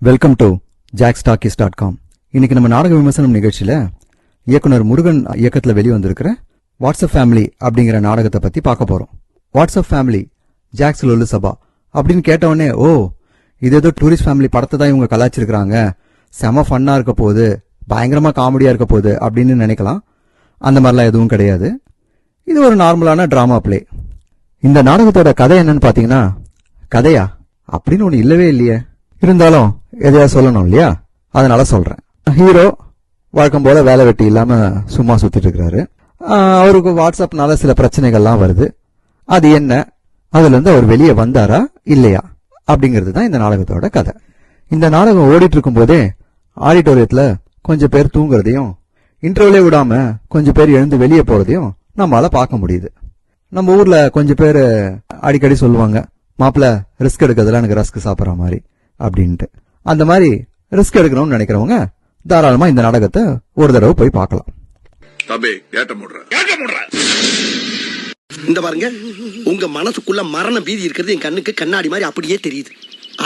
Welcome to jackstalkies.com. இன்னைக்கு நம்ம நாடக விமர்சனம் நிகழ்ச்சியில இயக்குனர் முருகன் இயக்கத்துல வெளிவந்திருக்கிற வாட்ஸ்அப் ஃபேமிலி அப்படிங்கிற நாடகத்தை பத்தி பார்க்க போறோம். வாட்ஸ்அப் ஃபேமிலி ஜாக்ஸ் லொல்லு சபா அப்படின்னு கேட்டவொடனே ஓ இது ஏதோ டூரிஸ்ட் ஃபேமிலி படத்தை தான் இவங்க கலாச்சிருக்கிறாங்க, செம ஃபன்னா இருக்க போகுது, பயங்கரமா காமெடியா இருக்க போகுது அப்படின்னு நினைக்கலாம். அந்த மாதிரிலாம் எதுவும் கிடையாது. இது ஒரு நார்மலான டிராமா பிளே. இந்த நாடகத்தோட கதை என்னன்னு பாத்தீங்கன்னா, கதையா அப்படின்னு ஒண்ணு இல்லவே இல்லையே, இருந்தாலும் எதையா சொல்லணும் இல்லையா, அதனால சொல்றேன். ஹீரோ வழக்கம் போல வேலை வெட்டி இல்லாம சும்மா சுத்திட்டு இருக்கிறாரு. அவருக்கு வாட்ஸ்அப்னால சில பிரச்சனைகள்லாம் வருது. அது என்ன, அதுல இருந்து அவர் வெளியே வந்தாரா இல்லையா அப்படிங்கிறது தான் இந்த நாடகத்தோட கதை. இந்த நாடகம் ஓடிட்டு இருக்கும் போதே ஆடிட்டோரியத்துல கொஞ்சம் பேர் தூங்குறதையும் இன்டர்வலே விடாம கொஞ்சம் பேர் எழுந்து வெளியே போறதையும் நம்மளால பார்க்க முடியுது. நம்ம ஊர்ல கொஞ்சம் பேர் அடிக்கடி சொல்லுவாங்க, மாப்பிள்ள ரிஸ்க் எடுக்கிறதுல எனக்கு ரஸ்க் சாப்பிட்ற மாதிரி அப்படின்ட்டு. அந்த மாதிரி ரிஸ்க் எடுக்கணும்னு நினைக்கிறவங்க தாராளமா இந்த நாடகத்தை ஒரு தடவை போய் பார்க்கலாம். இந்த பாருங்க, உங்க மனசுக்குள்ள மரண பீதி இருக்கிறது என் கண்ணுக்கு கண்ணாடி மாதிரி அப்படியே தெரியுது.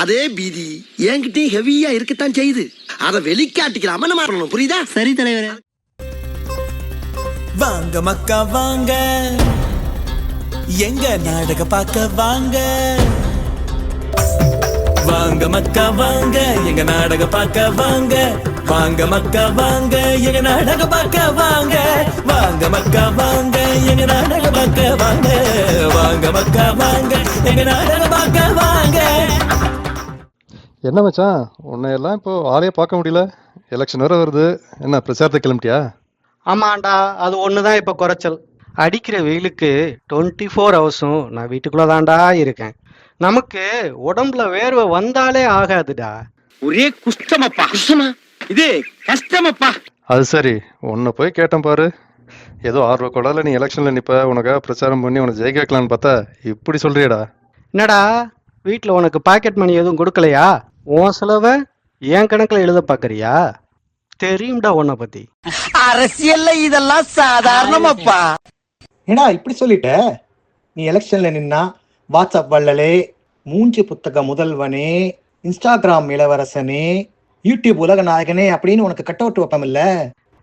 அதே பீதி என்கிட்ட ஹெவியா இருக்கத்தான் செய்யுது. அதை வெளிக்காட்டிக்கலாம நம்ம மாறணும், புரியுதா? சரி தலைவரே. வாங்க மக்கா வாங்க, எங்க நாடக பார்க்க வாங்க. வாங்க மக்கா வாங்க, எங்க நாடக பார்க்க வாங்க. வாங்க மக்கா வாங்க, எங்க நாடக பார்க்க வாங்க. வாங்க மக்கா வாங்க, எங்க நாடக பார்க்க வாங்க. வாங்க மக்கா வாங்க, எங்க நாடக பார்க்க வாங்க. என்ன மச்சான், உன்னையெல்லாம் இப்போ ஆளையே பார்க்க முடியல. எலெக்ஷன் வேற வருது, என்ன பிரச்சாரத்தை கிளம்பிட்டியா? ஆமாண்டா, அது ஒண்ணுதான் இப்ப குறைச்சல். அடிக்கிற வெயிலுக்கு 24 ஹவர்ஸும் நான் வீட்டுக்குள்ள தான்டா இருக்கேன். நமக்கு உடம்புல வேர்வை வந்தாலே ஆகாதுடா. ஒரே குஷ்டமப்பா. குஷ்டமா? இது கஷ்டமப்பா. அது சரி, உன்னை போய் கேட்டேன் பாரு. ஏதோ ஆர்வ கொடால நீ எலெக்ஷன்ல நிப்ப, உனக்காக பிரச்சாரம் பண்ணி உனக்கு ஜெயிக்க வைக்கலான்னு பார்த்தா இப்படி சொல்றியடா. என்னடா வீட்டுல உனக்கு பாக்கெட் மணி எதுவும் கொடுக்கலையா? உன் செலவை என் கணக்குல எழுத பாக்குறியா? தெரியும்டா உன்னை பத்தி. அரசியல்ல இதெல்லாம் சாதாரணமாப்பா. ஏடா இப்படி சொல்லிட்ட? நீ எலெக்ஷன்ல நின்னா வாட்ஸ்அப் வள்ளலே, மூஞ்சி புத்தக முதல்வனே, இன்ஸ்டாகிராம் இளவரசனே, யூடியூப் உலக நாயகனே அப்படின்னு உனக்கு கட் அவுட் வைப்பம் இல்ல?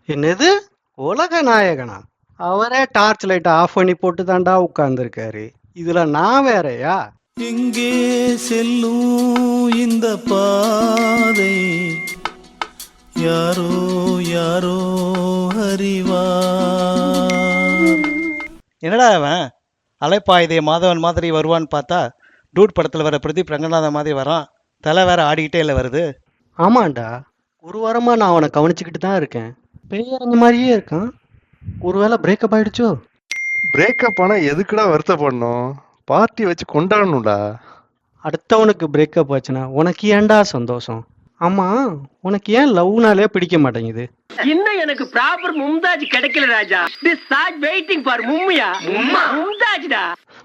என்னது உலக நாயகனா? அவரே டார்ச் லைட் ஆஃப் பண்ணி போட்டு தாண்டா உட்கார்ந்துருக்காரு. இதுல நான் வேறயா? எங்கே செல்லும் இந்த பாதை, யாரோ யாரோ அறிவார். என்னடா அவன் அலைப்பாயுதே மாதவன் மாதிரி வருவான்னு பார்த்தா டூட் படத்தில் வர பிரதீப் ரங்கநாதன் மாதிரி வரான். தலை வேற ஆடிக்கிட்டே இல்லை வருது. ஆமாண்டா, ஒரு வாரமா நான் அவனை கவனிச்சுக்கிட்டு தான் இருக்கேன். பெரியறஞ்ச மாதிரியே இருக்கான். ஒருவேளை பிரேக்கப் ஆயிடுச்சோ? பிரேக்கப் ஆனா எதுக்குடா வருத்தப்படணும்? பார்ட்டி வச்சு கொண்டாடணும்டா. அடுத்தவனுக்கு பிரேக்கப் ஆச்சுன்னா உனக்கு ஏன்டா சந்தோஷம்? ஆமா, உனக்கு ஏன் லவ்னாலே பிடிக்க மாட்டேங்குது? இன்னும் எனக்கு ப்ராப்பர் மும்தாஜ் கிடைக்கல ராஜா. திஸ் சாட் வெயிட்டிங் ஃபார் மும்மியா மும்தாஜ்டா.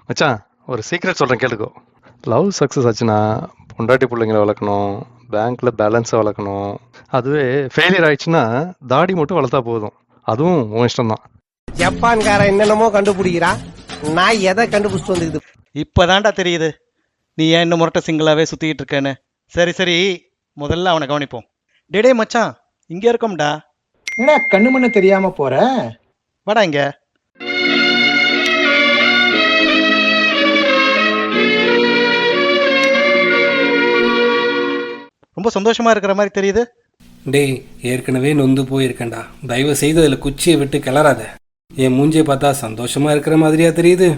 மச்சான், ஒரு சீக்ரெட் சொல்றேன் கேளுக்கோ. லவ் சக்ஸஸ் ஆச்சுன்னா பொண்டாட்டி பிள்ளைங்களை வளர்க்கணும், பேங்க்ல பேலன்ஸை வளர்க்கணும். அதுவே ஃபெயிலியர் ஆயிடுச்சுன்னா தாடி மட்டும் வளர்த்தா போதும். அதுவும் உன் இஷ்டம் தான். ஜப்பான்காரன் என்னென்னமோ கண்டுபிடிக்கிறா, நான் எதை கண்டுபிடிச்சிட்டு வந்துக்குது? இப்போதான்டா தெரியுது நீ ஏன் இன்னும் முரட்ட சிங்கிளாவே சுத்திக்கிட்டு இருக்கேன்னு. சரி சரி, முதல்ல அவனை கவனிப்போம். டேடே மச்சான், இங்க இருக்கோம்டா. ஏடா கண்ணு மண்ணு தெரியாம போற? வாடா இங்க. ரொம்ப சந்தோஷமா இருக்கிற மாதிரி தெரியுது. டேய், ஏற்கனவே நொந்து போயிருக்கேன்டா. தயவு செய்து அதில் குச்சியை விட்டு கிளறாத. என் மூஞ்சியை பார்த்தா சந்தோஷமா இருக்கிற மாதிரியா தெரியுது.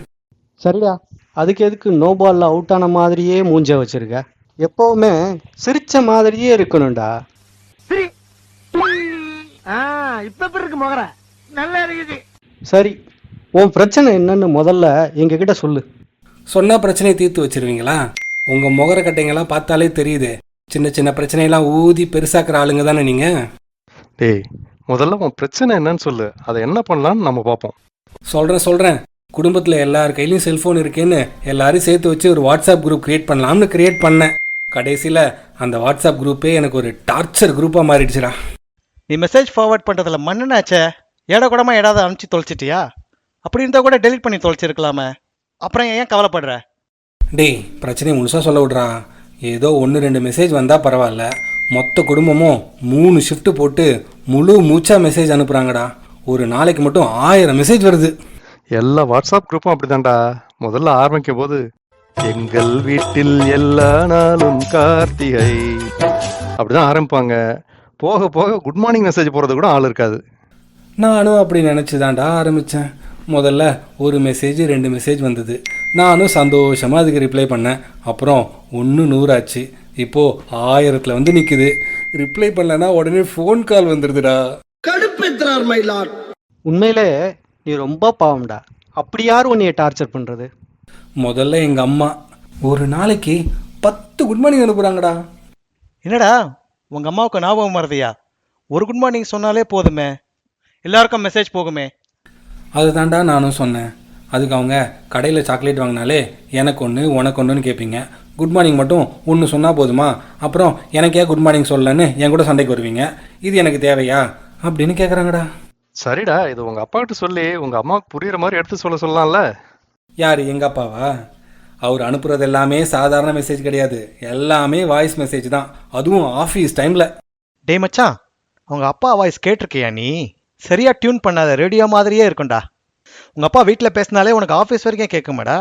சரிடா, அதுக்கு எதுக்கு நோ பால்ல அவுட் ஆன மாதிரியே மூஞ்ச வச்சிருக்க? எப்பவுமே சிரிச்ச மாதிரியே இருக்கணும்டா. இப்ப இருக்கு முகர நல்லா இருக்குது. சரி, உன் பிரச்சனை என்னன்னு முதல்ல எங்க கிட்ட சொல்லு. சொன்னா பிரச்சனையை தீர்த்து வச்சிருவீங்களா? உங்க முகர கட்டைங்கெல்லாம் பார்த்தாலே தெரியுது. சின்ன சின்ன பிரச்சனையெல்லாம் ஊதி பெருசாக்குற ஆளுங்க தானே நீங்க. டேய், முதல்ல உன் பிரச்சனை என்னன்னு சொல்லு, அதை என்ன பண்ணலான்னு நம்ம பார்ப்போம். சொல்றேன். குடும்பத்தில் எல்லார் கையிலையும் செல்ஃபோன் இருக்கேன்னு எல்லாரும் சேர்த்து வச்சு ஒரு வாட்ஸ்அப் குரூப் கிரியேட் பண்ணலாம்னு கிரியேட் பண்ணேன். கடைசியில் அந்த வாட்ஸ்அப் குரூப்பே எனக்கு ஒரு டார்ச்சர் குரூப்பாக மாறிடுச்சுடா. நீ மெசேஜ் ஃபார்வர்ட் பண்ணுறதுல மண்ணுனாச்சே, ஏட கூடமா ஏடாவது அனுப்பிச்சு தொலைச்சிட்டியா? அப்படி இருந்தால் கூட டெலிட் பண்ணி தொலைச்சிருக்கலாமே. அப்புறம் ஏன் கவலைப்படுற? டேய், பிரச்சனையை முழுசாக சொல்ல விட்றா. ஏதோ 1-2 மெசேஜ் வந்தால் பரவாயில்ல, மொத்த குடும்பமும் 3 ஷிஃப்ட் போட்டு முழு மூச்சா மெசேஜ் அனுப்புகிறாங்கடா. ஒரு நாளைக்கு மட்டும் 1000 மெசேஜ் வருது. எல்லா வாட்ஸ்அப் குரூப்பும் அப்படிதான்டா. முதல்ல ஆரம்பிக்கும் போது எங்கள் வீட்டில் எல்லா நாளும் கார்த்திகை அப்படிதான் ஆரம்பிப்பாங்க. போக போக குட் மார்னிங் மெசேஜ் போறது கூட ஆள் இருக்காது. நானும் அப்படி நினச்சி தான்டா ஆரம்பித்தேன். முதல்ல ஒரு மெசேஜ் 2 மெசேஜ் வந்தது. நானும் சந்தோஷமாக அதுக்கு ரிப்ளை பண்ணேன். அப்புறம் 100 ஆச்சு. இப்போது 1000ல் வந்து நிற்குது. ரிப்ளை பண்ணலன்னா உடனே ஃபோன் கால் வந்துடுதுடா. கடுப்பேத்துறார் மயிலாட். உண்மையிலே நீ ரொம்ப பாவம்டா. அப்படி யார் உன்னைய டார்ச்சர் பண்றது? முதல்ல எங்கள் அம்மா ஒரு நாளைக்கு 10 குட் மார்னிங் அனுப்புகிறாங்கடா. என்னடா உங்கள் அம்மாவுக்கு ஞாபகம் மறதியா? ஒரு குட் மார்னிங் சொன்னாலே போதுமே, எல்லாருக்கும் மெசேஜ் போகுமே. அதுதான்டா நானும் சொன்னேன். அதுக்கு அவங்க கடையில் சாக்லேட் வாங்கினாலே எனக்கு ஒன்று உனக்கு ஒன்றுன்னு கேட்பீங்க. குட் மார்னிங் மட்டும் ஒன்று சொன்னால் போதுமா? அப்புறம் எனக்கே குட் மார்னிங் சொல்லலன்னு என் கூட சண்டைக்கு வருவீங்க. இது எனக்கு தேவையா அப்படின்னு கேட்குறாங்கடா. சரிடா, இது உங்க அப்பா கிட்ட சொல்லி உங்க அம்மாவுக்கு புரியுற மாதிரி எடுத்து சொல்லலாம்ல. யார் எங்கள் அப்பாவா? அவர் அனுப்புறது எல்லாமே சாதாரண மெசேஜ் கிடையாது, எல்லாமே வாய்ஸ் மெசேஜ் தான், அதுவும் ஆஃபீஸ் டைமில். டே மச்சான், அவங்க அப்பா வாய்ஸ் கேட்டிருக்கியா நீ? சரியா டியூன் பண்ணாத ரேடியோ மாதிரியே இருக்கும்டா. உங்கள் அப்பா வீட்டில் பேசினாலே உனக்கு ஆஃபீஸ் வரைக்கும் கேட்குமாடா?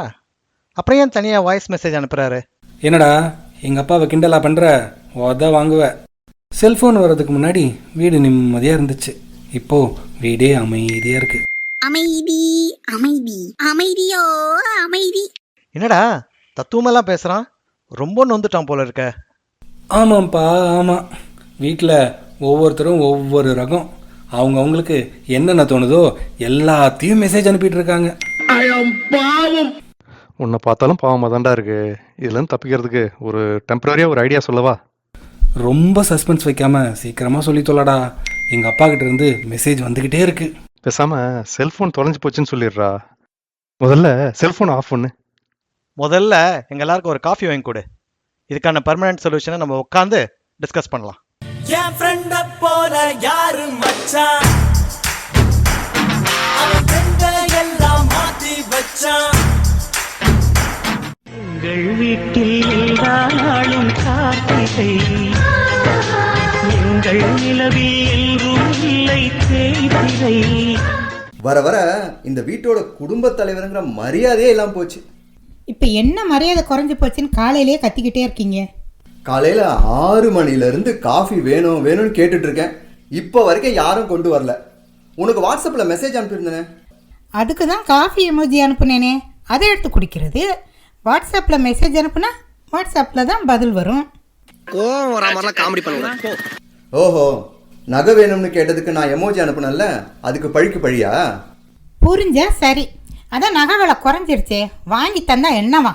அப்புறம் ஏன் தனியாக வாய்ஸ் மெசேஜ் அனுப்புகிறாரு? என்னடா எங்கள் அப்பாவை கிண்டலா பண்ணுற? உத வாங்குவ. செல்ஃபோன் வர்றதுக்கு முன்னாடி வீடு நிம்மதியாக இருந்துச்சு. இப்போது வீடே அமைதியாக இருக்கு. அமைதி அமைதி அமைதியோ அமைதி. என்னடா தத்துவமெல்லாம் பேசுகிறான்? ரொம்ப நொந்துட்டான் போல இருக்க. ஆமாம்ப்பா ஆமாம். வீட்டில் ஒவ்வொருத்தரும் ஒவ்வொரு ரகம். அவங்களுக்கு என்னென்ன தோணுதோ எல்லாத்தையும் மெசேஜ் அனுப்பிட்டு இருக்காங்க. உன்னை பார்த்தாலும் பாவமாக தான்டா இருக்கு. இதுலேருந்து தப்பிக்கிறதுக்கு ஒரு டெம்பரரியாக ஒரு ஐடியா சொல்லவா? ரொம்ப சஸ்பென்ஸ் வைக்காமல் சீக்கிரமாக சொல்லி சொல்லடா. எங்கள் அப்பா கிட்ட இருந்து மெசேஜ் வந்துக்கிட்டே இருக்கு. பேசாமல் செல்ஃபோன் தொலைஞ்சு போச்சுன்னு சொல்லிடுறா. முதல்ல செல்ஃபோன் ஆஃப் பண்ணு. முதல்ல எங்கள் எல்லாருக்கும் ஒரு காஃபி வாங்கி கொடு. இதுக்கான பர்மனன்ட் சொல்யூஷனை நம்ம உட்காந்து டிஸ்கஸ் பண்ணலாம். என் ஃப்ரெண்ட போல யாரு மச்சான், அவன் ஃப்ரெண்ட எல்லாம் மாத்தி வச்சான். எங்கள் வீட்டில் எல்லா நாளும் கார்த்திகை, எங்கள் நிலவில் என்றும் இல்லை தேய்திரை. வர வர இந்த வீட்டோட குடும்ப தலைவருங்கிற மரியாதையே எல்லாம் போச்சு. இப்ப என்ன மரியாதை குறைஞ்சு போச்சுன்னு காலையிலேயே கத்திக்கிட்டே இருக்கீங்க? காலையில் 6 மணிலேருந்து காஃபி வேணும் வேணும்னு கேட்டுட்டு இருக்கேன். இப்போ வரைக்கும் யாரும் கொண்டு வரல. உனக்கு வாட்ஸ்அப்பில் மெசேஜ் அனுப்பியிருந்தேனே. அதுக்கு தான் காஃபி எமோஜி அனுப்புனேனே, அதை எடுத்து குடிக்கிறது. வாட்ஸ்அப்பில் மெசேஜ் அனுப்புனா வாட்ஸ்அப்பில் தான் பதில் வரும். கோவம் வரா மாதிரிலாம் காமெடி பண்ணுவேன். ஓஹோ, நகை வேணும்னு கேட்டதுக்கு நான் எமோஜி அனுப்புனேன்ல, அதுக்கு பழிக்கு பழியா? புரிஞ்சா சரி. அதான் நகை விலை குறைஞ்சிருச்சே, வாங்கி தந்தா என்னவா?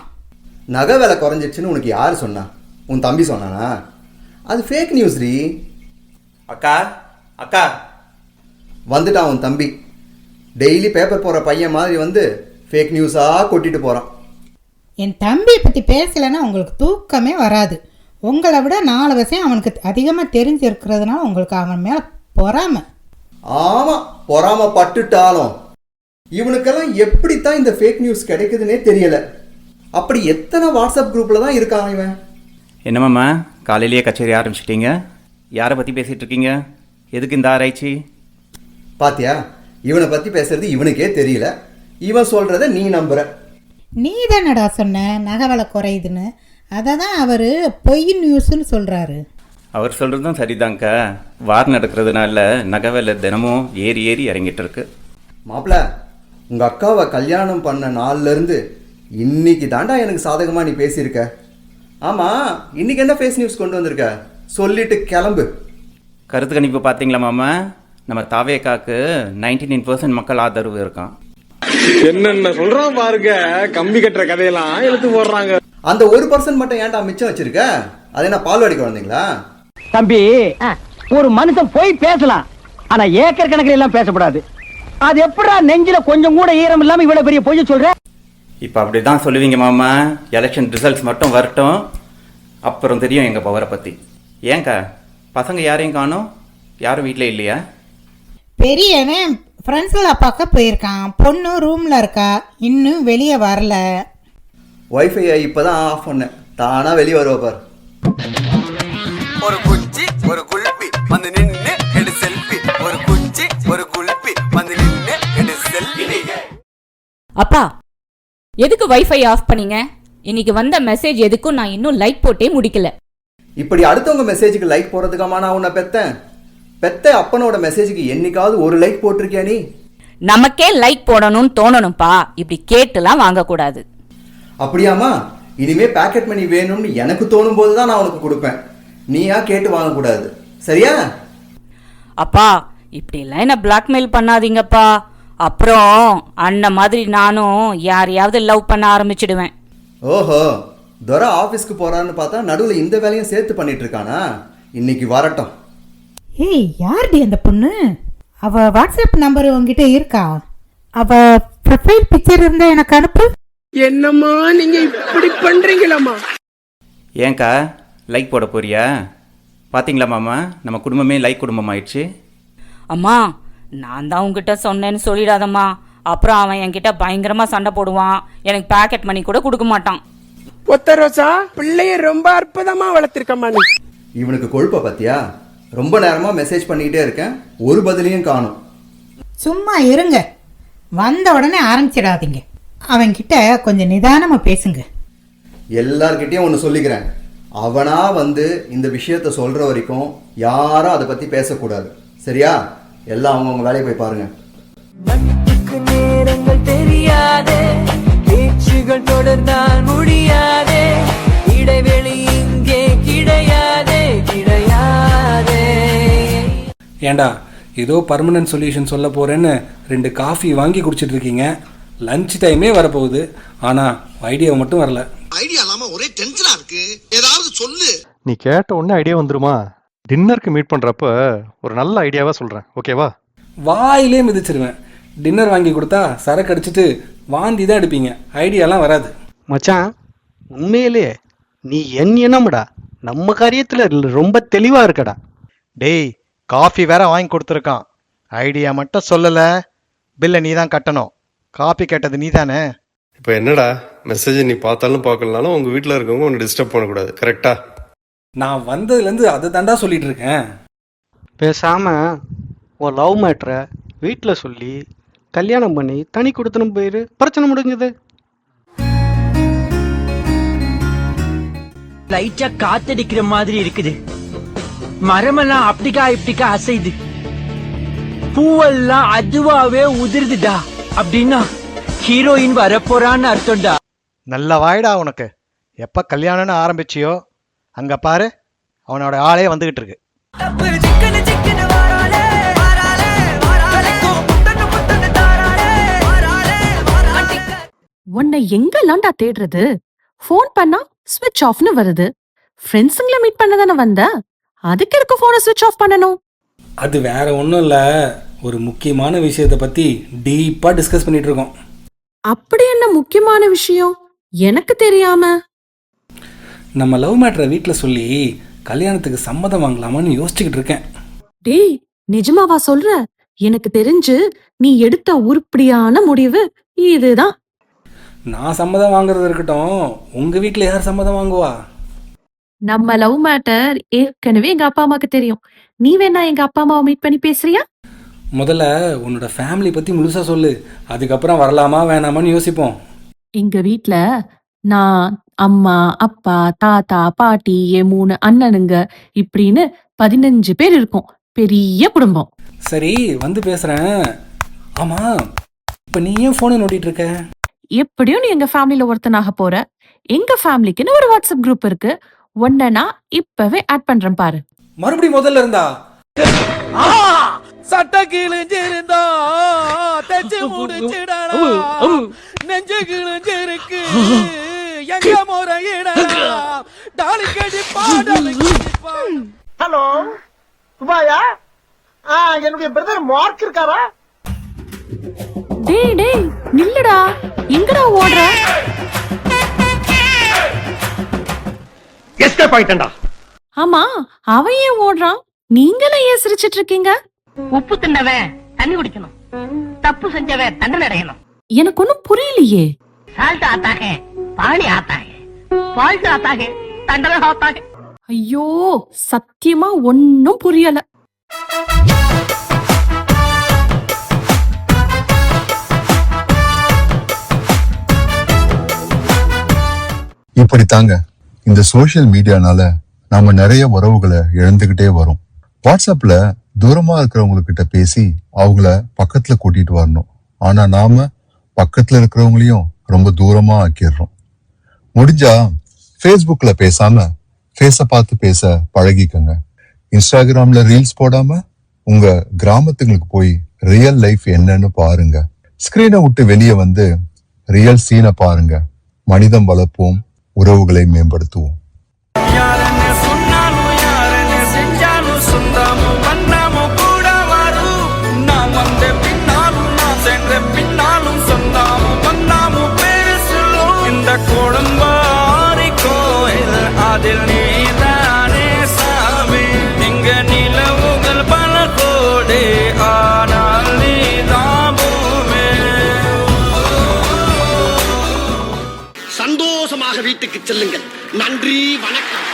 நகை விலை குறைஞ்சிருச்சுன்னு உனக்கு யார் சொன்னா? உன் தம்பி சொன்னானா? அது ஃபேக் நியூஸ் ரீ. அக்கா அக்கா வந்துட்டான் உன் தம்பி. டெய்லி பேப்பர் போகிற பையன் மாதிரி வந்து ஃபேக் நியூஸாக கொட்டிட்டு போகிறான். என் தம்பியை பற்றி பேசலைன்னா உங்களுக்கு தூக்கமே வராது. உங்களை விட 4 விஷயம் அவனுக்கு அதிகமாக தெரிஞ்சிருக்கிறதுனால உங்களுக்கு அவன் மேலே பொறாமை. ஆமாம், பொறாமை பட்டுட்டாலும் இவனுக்கெல்லாம் எப்படித்தான் இந்த ஃபேக் நியூஸ் கிடைக்குதுன்னே தெரியல. அப்படி எத்தனை வாட்ஸ்அப் குரூப்பில் தான் இருக்கான் இவன். என்னமாம்மா காலையிலேயே கச்சேரி ஆரம்பிச்சிட்டீங்க? யாரை பற்றி பேசிகிட்டு இருக்கீங்க? எதுக்கு இந்த ஆராய்ச்சி? பாத்தியா, இவனை பற்றி பேசுறது இவனுக்கே தெரியல. இவன் சொல்கிறத நீ நம்புற. நீ தானடா சொன்ன நகை விலை குறையுதுன்னு. அதை தான் அவர் பொய் நியூஸ்ன்னு சொல்கிறாரு. அவர் சொல்கிறதும் சரிதாங்க்கா. வார் நடக்கிறதுனால நகை விலை தினமும் ஏறி ஏறி இறங்கிட்டு இருக்கு. மாப்பிள்ள, உங்கள் அக்காவை கல்யாணம் பண்ண நாள்லேருந்து இன்னைக்கு தாண்டா எனக்கு சாதகமாக நீ பேசியிருக்க. ஆமாம், இன்னைக்கு என்ன ஃபேஸ் நியூஸ் கொண்டு வந்திருக்க? சொல்லிட்டு கிளம்பு. கருத்து கணிப்பு பார்த்தீங்களா மாமா? நம்ம தாவேக்காக்கு 99% மக்கள் ஆதரவு இருக்கான். என்னென்ன சொல்றான் பாருங்க. கம்பி கட்டுற கதையெல்லாம் எழுத்து போடுறாங்க. அந்த 1% மட்டும் ஏன்டா மிச்சம் வச்சிருக்க? அது என்ன பால்வாடி குழந்தைங்களா? தம்பி, ஒரு மனுஷன் போய் பேசலாம், ஆனா ஏக்கர் கணக்கில் எல்லாம் பேசக்கூடாது. அது எப்படா நெஞ்சில கொஞ்சம் கூட ஈரம் இல்லாம இவ்வளவு பெரிய பொய் சொல்ற? இப்போ அப்படி தான் சொல்லுவீங்க மாமா. எலெக்ஷன் ரிசல்ட்ஸ் மட்டும் வரட்டும், அப்புறம் தெரியும் எங்கள் பவரை பற்றி. ஏங்க்கா பசங்க யாரையும் காணோம்? யாரும் வீட்டில் இல்லையா? பெரியவன் ஃப்ரெண்ட்ஸில் பார்க்க போயிருக்கான். பொண்ணு ரூமில் இருக்கா, இன்னும் வெளியே வரல. வைஃபை இப்போ தான் ஆஃப் பண்ணேன், தானாக வெளியே வருவா பார். ஒரு குச்சி ஒரு குல்பி வந்து நின்னு எடு செல்ஃபி ஒரு குச்சி ஒரு குல்பி வந்து நின்னு எடு செல்ஃபி. அப்பா எதுக்கு வைஃபை ஆஃப் பண்ணீங்க? இன்னைக்கு வந்த மெசேஜ் எதுக்கும் நான் இன்னும் லைக் போட்டே முடிக்கல. இப்படி அடுத்தவங்க மெசேஜுக்கு லைக் போடுறதுக்காமா நான் உன்னை பெத்த அப்பனோட மெசேஜுக்கு என்னைக்காவது ஒரு லைக் போட்டிருக்கியா நீ? நமக்கே லைக் போடணும்னு தோணணும்பா, இப்படி கேட்டுலாம் வாங்கக்கூடாது. அப்படியாமா? இனிமே பாக்கெட் மணி வேணும்னு எனக்கு தோணும் போது தான் நான் உனக்கு கொடுப்பேன், நீயா கேட்டு வாங்கக்கூடாது, சரியா? அப்பா இப்படி எல்லாம் என்ன பிளாக்மெயில் பண்ணாதீங்கப்பா, அப்புறம் அண்ணன் மாதிரி நானும் யாரையாவது லவ் பண்ண ஆரம்பிச்சிடுவேன். ஓஹோ, துரை ஆபீஸ்க்கு போறான்னு பார்த்தா நடுவில் இந்த வேலையும் சேர்த்து பண்ணிட்டு இருக்கானா? இன்னைக்கு வரட்டும். ஏய், யார்டி அந்த பொண்ணு? அவ வாட்ஸ்அப் நம்பர் உங்ககிட்ட இருக்கா? அவ ப்ரொஃபைல் பிக்சர் இருந்தா எனக்கு அனுப்பு. என்னம்மா நீங்க இப்படி பண்றீங்களாமா? ஏன்க்கா லைக் போட போறியா? பார்த்தீங்களா மாமா, நம்ம குடும்பமே லைக் குடும்பம் ஆயிடுச்சு. அம்மா நான் தான் உங்ககிட்ட சொன்னேன்னு சொல்லிடாதம்மா, அப்புறம் அவன் என்கிட்ட பயங்கரமா சண்டை போடுவான், எனக்கு பாக்கெட் மணி கூட கொடுக்க மாட்டான். ஒத்த ரோசா பிள்ளைய ரொம்ப அற்புதமா வளர்த்திருக்கம்மா நீ. இவனுக்கு கொழுப்ப பத்தியா? ரொம்ப நேரமா மெசேஜ் பண்ணிக்கிட்டே இருக்கேன், ஒரு பதிலையும் காணும். சும்மா இருங்க, வந்த உடனே ஆரம்பிச்சிடாதீங்க. அவன்கிட்ட கொஞ்சம் நிதானமா பேசுங்க. எல்லார்கிட்டயும் ஒன்று சொல்லிக்கிறேன், அவனா வந்து இந்த விஷயத்த சொல்ற வரைக்கும் யாரும் அதை பத்தி பேசக்கூடாது, சரியா? எல்லாம் அவங்கவுங்க வேலையை போய் பாருங்க. நேரங்கள் தெரியாதே, பேச்சுகள் தொடர்ந்தால் முடியாதே, இடைவெளி இங்கே கிடையாதே கிடையாதே. ஏண்டா ஏதோ பர்மனன்ட் சொல்யூஷன் சொல்ல போறேன்னு 2 காஃபி வாங்கி குடிச்சிட்டு இருக்கீங்க. லஞ்ச் டைமே வரப்போகுது, ஆனா ஐடியா மட்டும் வரல. ஐடியா இல்லாம ஒரே டென்ஷனா இருக்கு, ஏதாவது சொல்லு. நீ கேட்ட உடனே ஐடியா வந்துருமா? டின்னருக்கு மீட் பண்றப்ப ஒரு நல்ல ஐடியாவா சொல்றேன், ஓகேவா? வாயிலே மிதிச்சிருவேன். டின்னர் வாங்கி கொடுத்தா சரக்கு அடிச்சுட்டு வாந்தி தான் எடுப்பீங்க, ஐடியாலாம் வராது. மச்சான், உண்மையிலேயே நீ என்னடா நம்ம காரியத்தில் ரொம்ப தெளிவாக இருக்கடா. டேய், காஃபி வேற வாங்கி கொடுத்துருக்கான், ஐடியா மட்டும் சொல்லலை, பில்லை நீ தான் கட்டணும். காஃபி கேட்டது நீ தானே? இப்போ என்னடா மெசேஜ் நீ பார்த்தாலும் பார்க்கலனாலும் உங்க வீட்டில் இருக்கவங்க உன்னை டிஸ்டர்ப் பண்ணக்கூடாது, கரெக்டா? நான் வந்ததுலேருந்து அதை தாண்டா சொல்லிட்டு இருக்கேன். பேசாம ஒரு லவ் மேட்ரை வீட்டில் சொல்லி கல்யாணம் பண்ணி தனி கொடுத்தனும் போயிரு, பிரச்சனை முடிஞ்சது. லைட்டா காத்தடிக்கிற மாதிரி இருக்குது, மரமெல்லாம் அப்படிக்கா இப்படிக்கா அசைது, பூவெல்லாம் அதுவாவே உதிர்ந்துடா. அப்படின்னா ஹீரோயின் வரப்போறான்னு அர்த்தம்டா. நல்ல வாய்டா உனக்கு. எப்போ கல்யாணம்னு ஆரம்பிச்சியோ அங்கே பாரு, அவனோட ஆளே வந்துகிட்டு இருக்கு. உன்னை எங்கெல்லாம்டா தேடுறது? ஃபோன் பண்ணா ஸ்விட்ச் ஆஃப்னு வருது. ஃப்ரெண்ட்ஸுங்களை மீட் பண்ண தானே வந்த, அதுக்கு எதுக்கு ஃபோனை ஸ்விட்ச் ஆஃப் பண்ணணும்? அது வேற ஒன்றும் இல்லை, ஒரு முக்கியமான விஷயத்தை பற்றி டீப்பாக டிஸ்கஸ் பண்ணிட்டு இருக்கோம். அப்படி என்ன முக்கியமான விஷயம் எனக்கு தெரியாம? நம்ம லவ் மேட்டரை வீட்டில் சொல்லி கல்யாணத்துக்கு சம்மதம் வாங்கலாமான்னு யோசிச்சுக்கிட்டு இருக்கேன். டேய், நிஜமாவா சொல்ற? எனக்கு தெரிஞ்சு நீ எடுத்த உருப்படியான முடிவு இதுதான். நான் சம்மதம் வாங்குறது இருக்கட்டும், உங்கள் வீட்டில் யார் சம்மதம் வாங்குவா? நம்ம லவ் மேட்டர் ஏற்கனவே எங்க அப்பா அம்மாக்கு தெரியும். நீ வேணா எங்க அப்பா அம்மாவை மீட் பண்ணி பேசுறியா? முதல்ல உன்னோட ஃபேமிலி பற்றி முழுசாக சொல்லு, அதுக்கப்புறம் வரலாமா வேணாமான்னு யோசிப்போம். எங்க வீட்ல நான், அம்மா, அப்பா, தாத்தா, பாட்டி, என் 3 அண்ணனுங்க இப்படின்னு 15 பேர் இருக்கோம். பெரிய குடும்பம். சரி, வந்து பேசுகிறேன். ஆமாம், இப்போ நீ ஏன் ஃபோனை நோண்டிட்டு இருக்க? எப்படியும் நீ எங்க ஃபேமிலில ஒருத்தனாக போற. எங்க ஃபேமிலிக்குன்னு ஒரு வாட்ஸ்அப் குரூப் இருக்கு, உன்னை நான் இப்பவே ஆட் பண்றேன் பாரு. மறுபடியும் முதல்ல இருந்தா? சட்ட கிழிஞ்சிருந்தா தச்சு முடிச்சிடலாம், நெஞ்சு கிழிஞ்சிருக்கு எங்க முறையிடலாம், டாலி கடி பாடல். ஹலோ சுபாயா, என்னுடைய பிரதர் மார்க் இருக்காரா? டேய் டேய் நில்லுடா, எங்கடா ஓடுற? எஸ்கேப் ஆயிட்டேன்டா. ஆமா, அவன் ஏன் ஓடுறான்? நீங்களும் ஏன் சிரிச்சிட்டு இருக்கீங்க? உப்பு தின்னவன் தண்ணி குடிக்கணும், தப்பு செஞ்சவன் தண்டனை அடையணும். எனக்கு ஒன்னும் புரியலையே. சால்ட் ஆத்தா ஹே பானி ஆத்தா ஹே, ஃபால்ட் ஆத்தா ஹே தண்டனை ஆத்தா ஹே. ஐயோ சத்தியமா ஒன்னும் புரியல. இப்படித்தாங்க இந்த சோசியல் மீடியானால நாம நிறைய உறவுகளை இழந்துகிட்டே வரோம். வாட்ஸ்அப்ல தூரமா இருக்கிறவங்க கிட்ட பேசி அவங்கள பக்கத்துல கூட்டிட்டு வரணும். ஆனா நாம பக்கத்துல இருக்கிறவங்களையும் ரொம்ப தூரமா ஆக்கிடுறோம். முடிஞ்சா ஃபேஸ்புக்ல பேசாம ஃபேஸ பார்த்து பேச பழகிக்கங்க. இன்ஸ்டாகிராம்ல ரீல்ஸ் போடாம உங்க கிராமத்துங்களுக்கு போய் ரியல் லைஃப் என்னன்னு பாருங்க. ஸ்கிரீனை விட்டு வெளியே வந்து ரியல் சீனை பாருங்க. மனிதம் வளர்ப்போம், உறவுகளை மேம்படுத்துவோம். சந்தோஷமாக வீட்டுக்கு செல்லுங்கள். நன்றி, வணக்கம்.